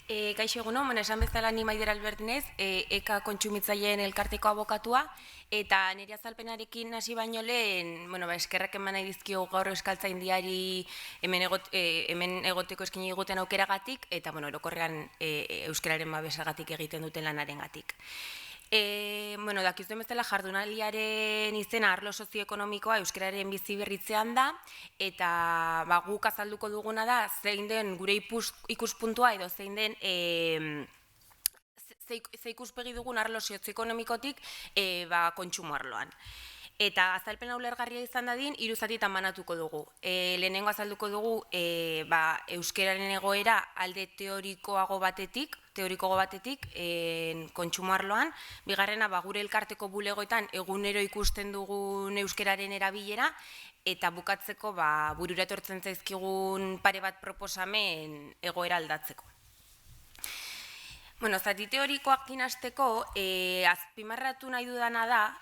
Kaixo egunon, esan bezala ni Maider Albertinez, eka kontsumitzaileen elkarteko abokatua, eta nire azalpenarekin hasi baino lehen, eskerrak eman nahi dizkio gaur Euskaltzaindiari hemen egoteko eskaini diguten aukeragatik, eta orokorrean euskararen babesagatik egiten duten lanarengatik. Dakizuen bezala jardunaldiaren izena arlo sozioekonomikoa euskararen bizi berritzean da, eta guk azalduko duguna da zein den gure ikuspuntua edo zein den ze ikuspegi dugun arlo sozioekonomikotik kontsumo arloan. Eta azalpen ulergarria izan dadin, 3 zatitan banatuko dugu. Lehenengo azalduko dugu euskararen egoera alde teorikoago batetik kontsumo arloan. Bigarrena, gure elkarteko bulegoetan egunero ikusten dugun euskararen erabilera, eta bukatzeko burura etortzen zaizkigun pare bat proposamen egoera aldatzeko. Zati teorikoak inasteko, azpimarratu nahi dudana da,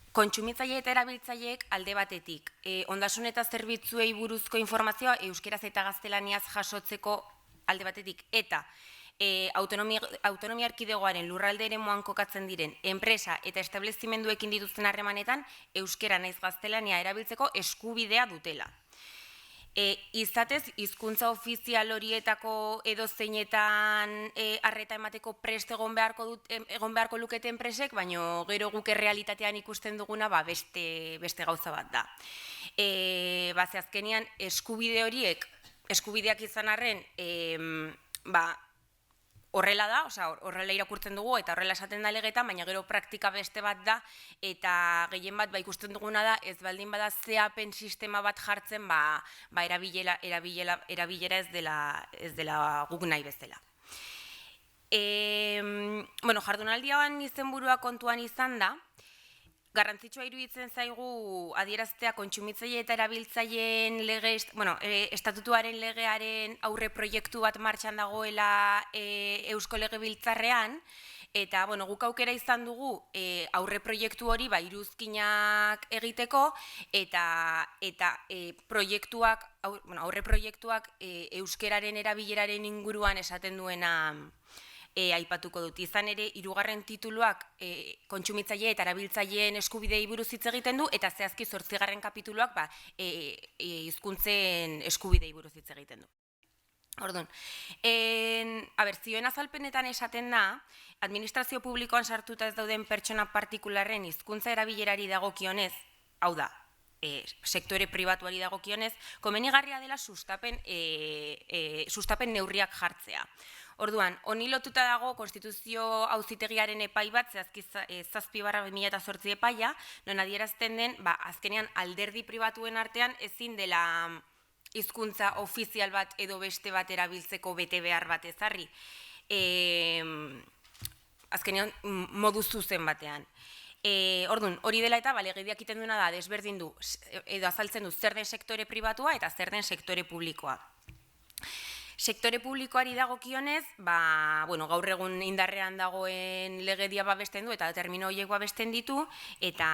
kontsumitzaile eta erabiltzaileek alde batetik. Ondasun eta zerbitzuei buruzko informazioa euskeraz eta gaztelaniaz jasotzeko alde batetik. Eta autonomia erkidegoaren lurralde eremuan kokatzen diren enpresa eta establezimenduekin dituzten harremanetan euskera naiz gaztelania erabiltzeko eskubidea dutela. Izatez, hizkuntza ofizial horietako edozeinetan arreta emateko prest egon beharko lukete enpresek, baina gero guk errealitatean ikusten duguna beste gauza bat da. Azkenean, eskubide horiek, eskubideak izan arren, horrela da, horrela irakurtzen dugu eta horrela esaten da legetan, baina gero praktika beste bat da, eta gehien bat ikusten duguna da, ez baldin bada zehapen sistema bat jartzen, erabilera ez dela guk nahi bezala. Jardunaldian izenburua kontuan izan da, garrantzitsua iruditzen zaigu adieraztea kontsumitzaile eta erabiltzaileen estatutuaren legearen aurre proiektu bat martxan dagoela Eusko Legebiltzarrean, eta guk aukera izan dugu aurre proiektu hori iruzkinak egiteko, eta aurre proiektuak euskeraren erabileraren inguruan esaten duena aipatuko dut. Izan ere, 3. tituluak kontsumitzaile eta erabiltzaileen eskubidei buruz hitz egiten du, eta zehazki 8. kapituluak hizkuntzen eskubidei buruz hitz egiten du. Orduan, zioen azalpenetan esaten da, administrazio publikoan sartuta ez dauden pertsona partikularren hizkuntza erabilerari dagokionez, hau da, sektore pribatuari dagokionez, komenigarria dela sustapen neurriak jartzea. Orduan, honi lotuta dago Konstituzio Auzitegiaren epai bat, zehazki 7/2008 epaia, non adierazten den, azkenean alderdi pribatuen artean ezin dela hizkuntza ofizial bat edo beste bat erabiltzeko bete behar bat ezarri. Azkenean, modu zuzen batean. Orduan, hori dela eta legediak iten duena da, desberdin du, edo azaltzen du zer den sektore pribatua eta zer den sektore publikoa. Sektore publikoari dagokionez, gaur egun indarrean dagoen legedia babesten du eta termino horiek babesten ditu, eta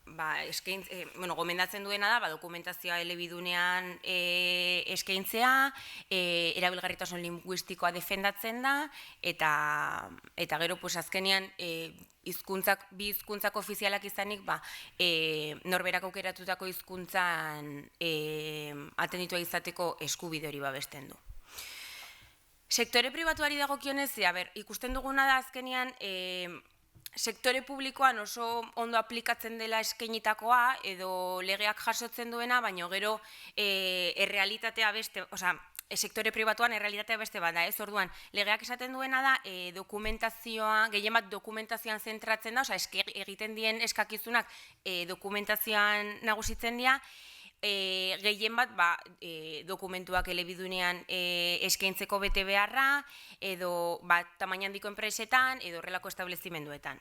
gomendatzen duena da dokumentazioa elebidunean eskaintzea, erabilgarritasun linguistikoa defendatzen da, eta gero azkenean bi hizkuntzak ofizialak izanik norberak aukeratutako hizkuntzan atenditua izateko eskubide hori babesten du. Sektore pribatuari dagokionez, ikusten duguna da azkenean sektore publikoan oso ondo aplikatzen dela eskainitakoa edo legeak jasotzen duena, baina gero errealitatea beste, sektore pribatuan errealitatea beste bat da, ez? Orduan, legeak esaten duena da dokumentazioa, gehien bat dokumentazioan zentratzen da, egiten dien eskakizunak dokumentazioan nagusitzen dira, gehien bat dokumentuak elebidunean eskaintzeko bete beharra, edo tamaina handiko enpresetan, edo horrelako establezimenduetan.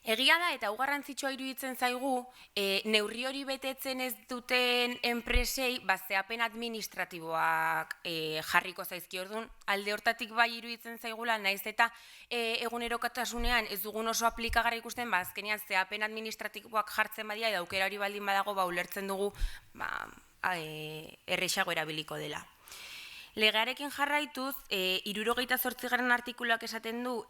Egia da, eta hau garrantzitsua iruditzen zaigu, neurri hori betetzen ez duten enpresei zehapen administratiboak jarriko zaizki. Orduan, alde hortatik iruditzen zaigula, naiz eta egunerokotasunean ez dugun oso aplikagarri ikusten, azkenean zehapen administratiboak jartzen badia, eta aukera hori baldin badago, ulertzen dugu errexago erabiliko dela. Legearekin jarraituz, 78. artikuluak esaten du,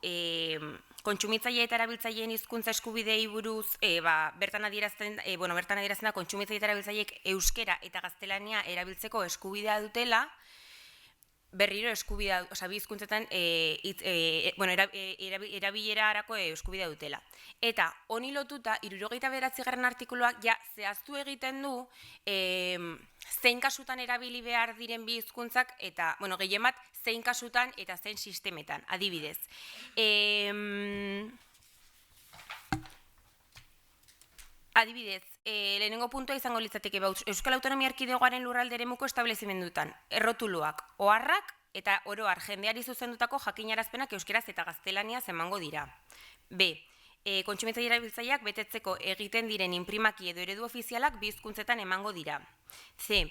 kontsumitzaile eta erabiltzaileen hizkuntza eskubidei buruz, bertan adierazten da kontsumitzaile eta erabiltzaileek euskera eta gaztelania erabiltzeko eskubidea dutela, berriro eskubidea, bi hizkuntzetan erabilerarako eskubidea dutela. Eta honi lotuta 79. artikuluak ja zehaztu egiten du zein kasutan erabili behar diren bi hizkuntzak eta, gehien bat, zein kasutan eta zein sistemetan, adibidez. Adibidez, lehenengo puntua izango litzateke Euskal Autonomia Erkidegoaren lurralde eremuko establezimendutan, errotuluak, oharrak eta oro har jendeari zuzendutako jakinarazpenak euskeraz eta gaztelaniaz emango dira. B. Kontsumitzaile erabiltzaileak betetzeko egiten diren inprimaki edo eredu ofizialak bi hizkuntzetan emango dira. C.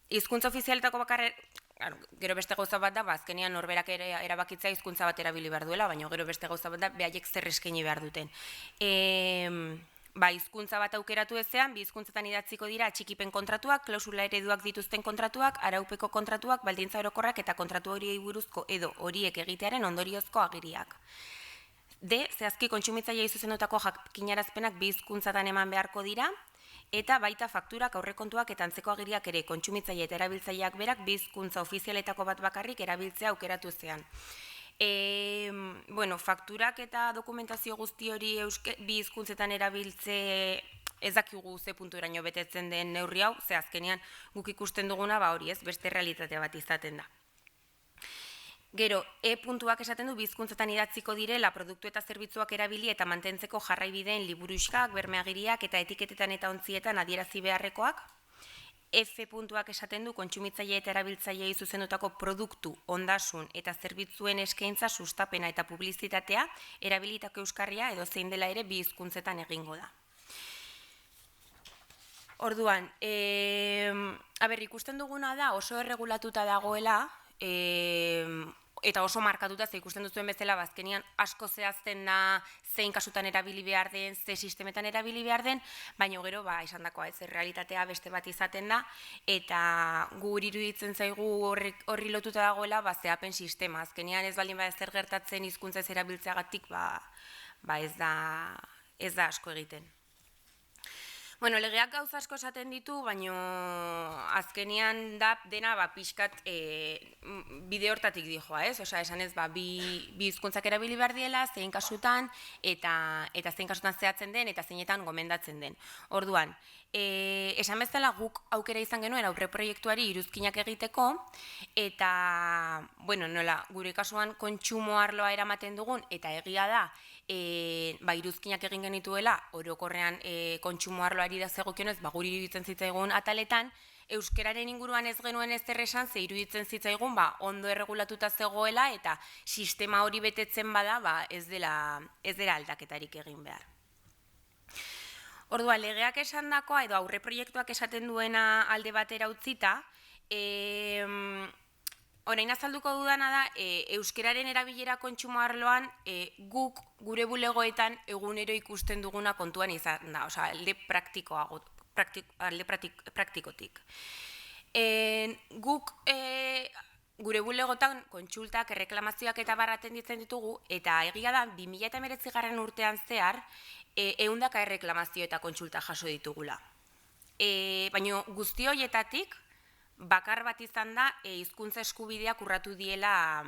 Hizkuntza ofizialetako bakarra, gero beste gauza bat da, azkenean norberak erabakitza hizkuntza bat erabili behar duela, baina gero beste gauza bat da, behaiek zer eskaini behar duten. Hizkuntza bat aukeratu ezean, bi hizkuntzetan idatziko dira atxikipen kontratuak, klausula ereduak dituzten kontratuak, araupeko kontratuak, baldintza orokorrak eta kontratu horiei buruzko edo horiek egitearen ondoriozko agiriak. D. Zehazki kontsumitzailei zuzendutako jakinarazpenak bi hizkuntzatan eman beharko dira, eta baita fakturak, aurrekontuak eta antzeko agiriak ere kontsumitzaile eta erabiltzaileak berak bi hizkuntza ofizialetako bat bakarrik erabiltzea aukeratu zean. Fakturak eta dokumentazio guzti hori bi hizkuntzetan erabiltze ez dakigu ze punturaino betetzen den neurri hau, ze azkenean guk ikusten duguna hori ez, beste realitatea bat izaten da. Gero, puntuak esaten du bi hizkuntzetan idatziko direla produktu eta zerbitzuak erabili eta mantentzeko jarraibideen liburuxkak, bermeagiriak eta etiketetan eta ontzietan adierazi beharrekoak. F puntuak esaten du kontsumitzaile eta erabiltzaileei zuzendutako produktu, ondasun eta zerbitzuen eskaintza sustapena eta publizitatea erabilitako euskarria edo zein dela ere bi hizkuntzetan egingo da. Orduan, ikusten duguna da oso erregulatuta dagoela, eta oso markatuta ze ikusten duzuen bezala azkenean asko zehazten da zein kasutan erabili behar den, ze sistemetan erabili behar den, baina gero esandakoa ez, realitatea beste bat izaten da, eta guri iruditzen zaigu horri lotuta dagoela zehapen sistema. Azkenean ez baldin zer gertatzen hizkuntza ez erabiltzeagatik ez da asko egiten. Legeak gauza asko esaten ditu, baina azkenean da dena pixkat bide hortatik dijoa, ez? Esan ez, bi hizkuntzak erabili behar diela, zein kasutan, eta zein kasutan zehatzen den, eta zeinetan gomendatzen den. Orduan, esan bezala guk aukera izan genuen aurre proiektuari iruzkinak egiteko, eta, gure kasuan kontsumo arloa eramaten dugun, eta egia da, iruzkinak egin genituela, orokorrean kontsumo arloari da zegokionez, guri iruditzen zitzaigun ataletan, euskeraren inguruan ez genuen ez esan, ze iruditzen zitzaigun, ondo erregulatuta zegoela, eta sistema hori betetzen bada, ez dela aldaketarik egin behar. Orduan, legeak esandakoa edo aurre proiektuak esaten duena alde batera utzita, orain azalduko dudana da, euskeraren erabilera kontsumo arloan guk gure bulegoetan egunero ikusten duguna kontuan izan da, alde praktikotik. Guk gure bulegotan kontsultak, erreklamazioak eta barraten ditzen ditugu, eta egia da, 2019 urtean zehar, 100 erreklamazio eta kontsulta jaso ditugula. Baina guzti horietatik, bakar bat izan da, hizkuntza eskubideak urratu diela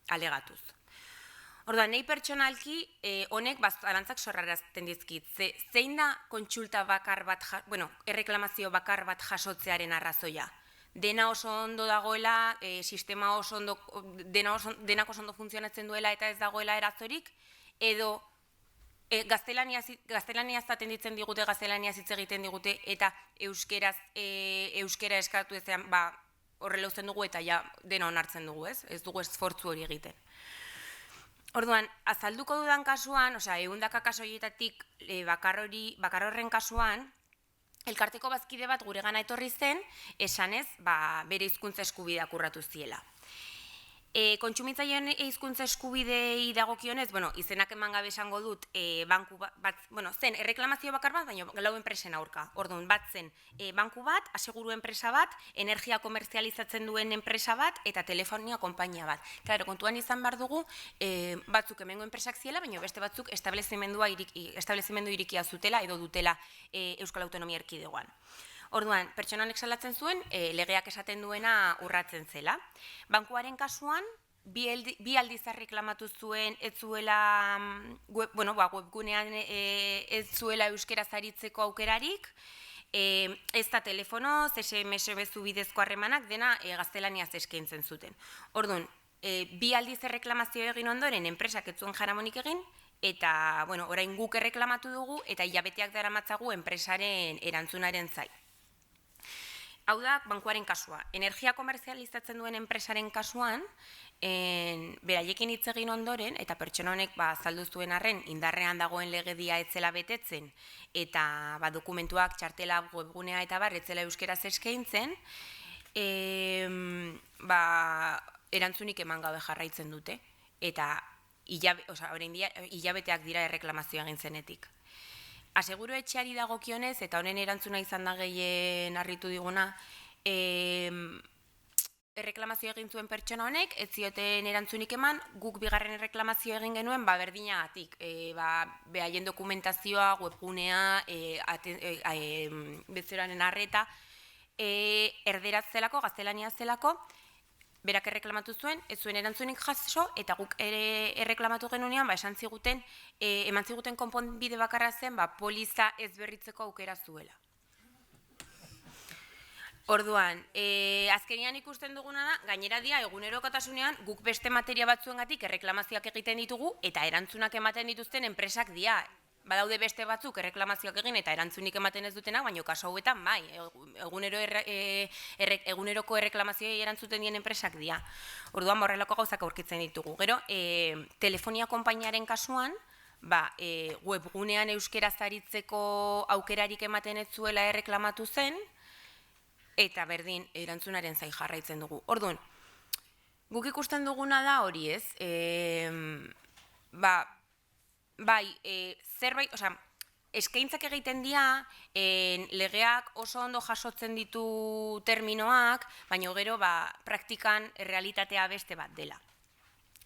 alegatuz. Orduan, nahi pertsonalki, honek zalantzak sorrarazten dizkit. Zein da kontsulta bakar bat, erreklamazio bakar bat jasotzearen arrazoia? Dena oso ondo dagoela, sistema oso ondo, denak oso ondo funtzionatzen duela eta ez dagoela erazorik, edo gaztelaniaz atenditzen digute, gaztelaniaz hitz egiten digute, eta euskera eskatu ezean, horrela uzten dugu eta ja dena onartzen dugu, ez dugu esfortzu hori egiten. Orduan, azalduko dudan kasuan, 100 kasu horietatik bakar horren kasuan, elkarteko bazkide bat gure gana etorri zen, esanez, bere hizkuntza eskubideak urratu ziela. Kontsumitzaileen hizkuntza eskubidei dagokionez, izenak eman gabe esango dut, banku bat, zen erreklamazio bakar bat, baina lau enpresen aurka. Orduan, bat zen banku bat, aseguru enpresa bat, energia komerzializatzen duen enpresa bat, eta telefonia konpainia bat. Claro, kontuan izan behar dugu, batzuk hemengo enpresak ziela, baina beste batzuk establezimendu irikia zutela edo dutela Euskal Autonomia Erkidegoan. Orduan, pertsona honek salatzen zuen, legeak esaten duena urratzen zela. Bankuaren kasuan, bi aldiz reklamatu zuen, ez zuela, webgunean ez zuela euskaraz aritzeko aukerarik, ez da telefono, SMS bezu bidezko harremanak, dena gaztelaniaz eskaintzen zuten. Orduan, bi aldiz reklamazio egin ondoren, enpresak ez zuen jaramonik egin, eta, orain guk erreklamatu dugu, eta hilabeteak daramatzagu enpresaren erantzunaren zai. Hau da, bankuaren kasua. Energia komerzializatzen duen enpresaren kasuan, beraiekin hitz egin ondoren, eta pertsona honek azaldu zuen arren, indarrean dagoen legedia etzela betetzen, eta dokumentuak, txartela, webgunea eta etzela euskeraz eskaintzen, erantzunik eman gabe jarraitzen dute, eta hilabeteak dira erreklamazioa egin zenetik. Aseguru etxeari dagokionez, eta honen erantzuna izan da gehien harritu diguna, erreklamazio egin zuen pertsona honek, ez zioten erantzunik eman, guk bigarren erreklamazio egin genuen, berdinagatik, behaien dokumentazioa, webgunea, bezeraren arreta, erderaz zelako, gaztelania zelako, berak erreklamatu zuen, ez zuen erantzunik jaso, eta guk erreklamatu genunean, esan ziguten, eman ziguten konponbide bakarra zen, poliza ez berritzeko aukera zuela. Orduan, azkenian ikusten duguna da, gainera dia, egunerokotasunean, guk beste materia batzuengatik erreklamazioak egiten ditugu, eta erantzunak ematen dituzten enpresak dia. Badaude beste batzuk erreklamazioak egin eta erantzunik ematen ez dutenak, baina kasu hauetan bai, eguneroko erreklamazioei erantzuten dien enpresak dira. Orduan horrelako gauzak aurkitzen ditugu. Gero, telefonia konpainiaren kasuan, webgunean euskeraz aritzeko aukerarik ematen ez zuela erreklamatu zen, eta berdin erantzunaren zai jarraitzen dugu. Orduan, guk ikusten duguna da hori ez, zerbait, eskaintzak egiten dira, legeak oso ondo jasotzen ditu terminoak, baina gero praktikan realitatea beste bat dela.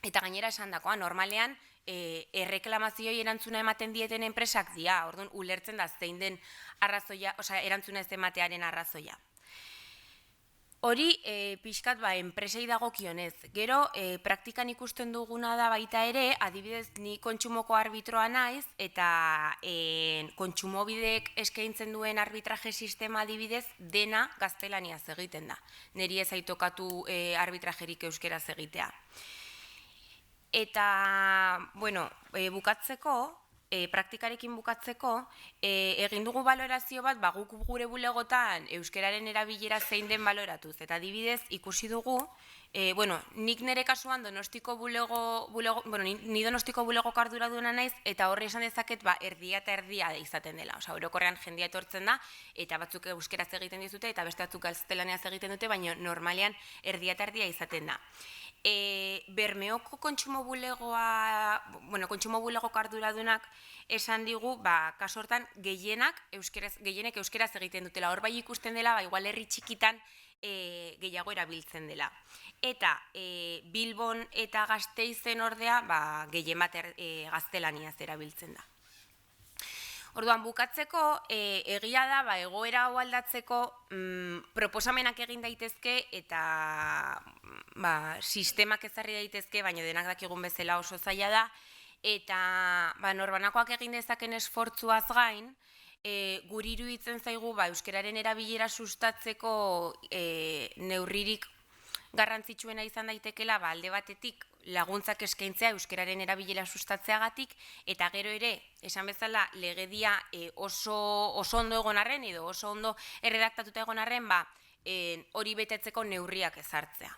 Eta gainera esan dakoa, normalean, erreklamazioi erantzuna ematen dieten enpresak dira, orduan ulertzen da zein den arrazoia, erantzuna ez ematearen arrazoia. Hori, pixkat, enpresei dagokionez. Gero, praktikan ikusten duguna da baita ere, adibidez, ni kontsumoko arbitroa naiz, eta kontsumobidek eskaintzen duen arbitraje sistema adibidez, dena gaztelaniaz egiten da. Neri ez aitokatu arbitrajerik euskeraz egitea. Eta, bukatzeko, praktikarekin bukatzeko, egin dugu balorazio bat, guk gure bulegotan euskeraren erabilera zein den baloratuz. Eta adibidez, ikusi dugu, nik nire kasuan Donostiko bulego, ni Donostiko bulego ardura duena naiz, eta horre esan dezaket, erdia eta erdia izaten dela. Orokorrean jendia etortzen da, eta batzuk euskeraz egiten dizute, eta beste batzuk gaztelaniaz egiten dute, baina normalean erdia eta erdia izaten da. Bermeoko kontsumo bulego arduradunak esan digu, kasu hortan gehienek euskeraz egiten dutela. Hor bai ikusten dela, igual herri txikitan gehiago erabiltzen dela. Eta Bilbon eta Gasteizen ordea, gehien bat gaztelaniaz erabiltzen da. Orduan, bukatzeko, egia da, egoera hau aldatzeko proposamenak egin daitezke eta sistemak ezarri daitezke, baina denak dakigun bezala oso zaila da, eta norbanakoak egin dezaken esfortzuaz gain, guri iruditzen zaigu euskararen erabilera sustatzeko neurririk garrantzitsuena izan daitekela alde batetik laguntzak eskaintzea euskararen erabilera sustatzeagatik, eta gero ere, esan bezala, legedia oso ondo egon arren, edo oso ondo erredaktatuta egon arren, hori betetzeko neurriak ezartzea.